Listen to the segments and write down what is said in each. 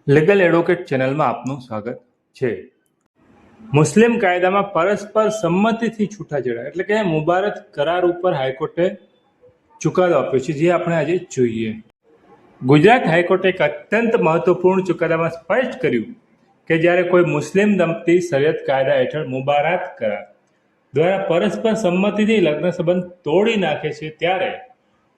Legal advocate ચેનલમાં આપનું સ્વાગત છે. મુસ્લિમ કાયદામાં પરસ્પર સંમતિથી છૂટાછેડા એટલે કે મુબારક કરાર ઉપર હાઈકોર્ટે ચુકાદો આપ્યો છે, જે આપણે આજે જોઈએ. ગુજરાત હાઈકોર્ટે એક અત્યંત મહત્વપૂર્ણ ચુકાદામાં સ્પષ્ટ કર્યું કે જ્યારે કોઈ મુસ્લિમ દંપતી શરિયત કાયદા હેઠળ મુબારક કરાર દ્વારા પરસ્પર સંમતિથી લગ્ન સંબંધ તોડી નાખે છે, ત્યારે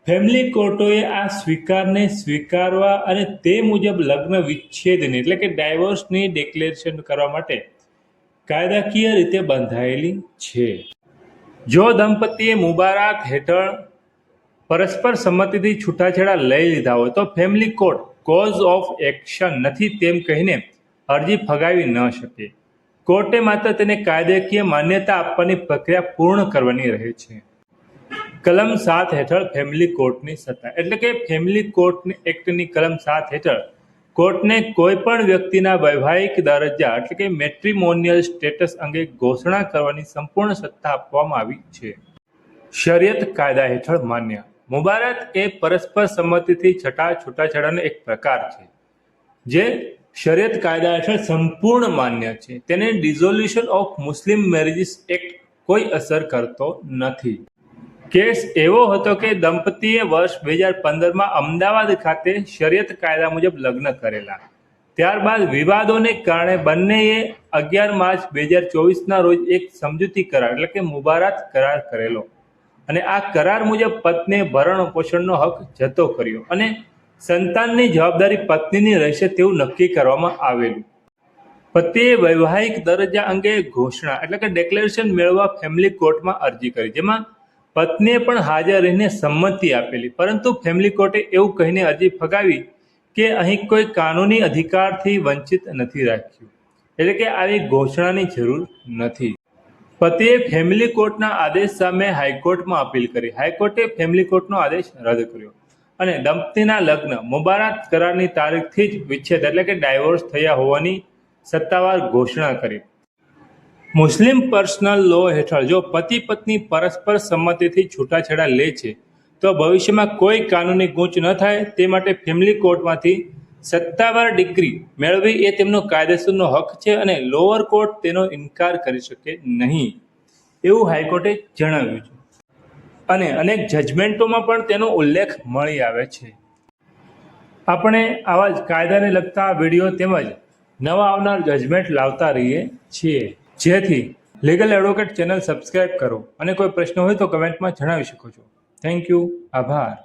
ફેમિલી કોર્ટોએ આ સ્વીકારને સ્વીકારવા અને તે મુજબ લગ્ન વિચ્છેદની એટલે કે ડાયવોર્સની ડિક્લેરેશન કરવા માટે કાયદાકીય રીતે બંધાયેલી છે. જો દંપતીએ મુબારક હેઠળ પરસ્પર સંમતિથી છૂટાછેડા લઈ લીધા હોય તો family court cause of action નથી તેમ કહીને અરજી ફગાવી ન શકે. કોર્ટે માત્ર તેને કાયદાકીય માન્યતા આપવાની પ્રક્રિયા પૂર્ણ કરવાની રહે છે. કલમ 7 હેઠળ ફેમિલી કોર્ટની સત્તા એટલે કે ફેમિલી કોર્ટ એક્ટની કલમ 7 હેઠળ કોર્ટને કોઈ પણ વ્યક્તિના વૈવાહિક દરજ્જા એટલે કે મેટ્રિમોનિયલ સ્ટેટસ અંગે ઘોષણા કરવાની સંપૂર્ણ સત્તા આપવામાં આવી છે. શરિયત કાયદા હેઠળ માન્ય મુબારક એ પરસ્પર સંમતિથી છૂટાછેડાનો એક પ્રકાર છે, જે શરિયત કાયદા હેઠળ સંપૂર્ણ માન્ય છે. તેને ડિસોલ્યુશન ઓફ મુસ્લિમ મેરેજીસ એક્ટ કોઈ અસર કરતો નથી. કેસ એવો હતો કે દંપતીએ વર્ષ 2015માં અમદાવાદ ખાતે શરિયત કાયદા મુજબ લગ્ન કરેલા. ત્યારબાદ વિવાદોને કારણે બંનેએ 11 માર્ચ 2024ના રોજ એક સમજૂતી કરાર એટલે કે મુબારક કરાર કરેલો અને આ કરાર મુજબ પત્નીએ ભરણ પોષણનો હક જતો કર્યો અને સંતાનની જવાબદારી પત્નીની રહેશે તેવું નક્કી કરવામાં આવેલું. પતિએ વૈવાહિક દરજ્જા અંગે ઘોષણા એટલે કે ડિક્લેરેશન મેળવવા ફેમિલી કોર્ટમાં અરજી કરી, જેમાં પત્નીએ પણ હાજર રહીને સંમતિ આપેલી, પરંતુ ફેમિલી કોર્ટે એવું કહીને અરજી ફગાવી કે અહીં કોઈ કાનૂની અધિકારથી વંચિત નથી રાખ્યું, એટલે કે આવી ઘોષણાની જરૂર નથી. પતિએ ફેમિલી કોર્ટના આદેશ સામે હાઈકોર્ટમાં અપીલ કરી. હાઈકોર્ટે ફેમિલી કોર્ટનો આદેશ રદ કર્યો અને દંપતીના લગ્ન મુબારક કરારની તારીખથી જ વિચ્છેદ એટલે કે ડાયવોર્સ થયા હોવાની સત્તાવાર ઘોષણા કરી. મુસ્લિમ પર્સનલ લો હેઠળ જો પતિ પત્ની પરસ્પર સંમતિથી છૂટાછેડા લે છે તો ભવિષ્યમાં કોઈ કાનૂની ગૂંચ ન થાય તે માટે ફેમિલી કોર્ટમાંથી સત્તાવાર ડિગ્રી મેળવવી એ તેમનો કાયદેસરનો હક છે અને લોઅર કોર્ટ તેનો ઇનકાર કરી શકે નહીં, એવું હાઈકોર્ટે જણાવ્યું છે. અને અનેક જજમેન્ટોમાં પણ તેનો ઉલ્લેખ મળી આવે છે. આપણે આવા જ કાયદાને લગતા વિડીયો તેમજ નવા આવનાર જજમેન્ટ લાવતા રહીએ છીએ. જેથી લીગલ એડવોકેટ ચેનલ સબસ્ક્રાઇબ કરો અને કોઈ પ્રશ્ન હોય તો કમેન્ટમાં જણાવી શકો છો. Thank you. આભાર.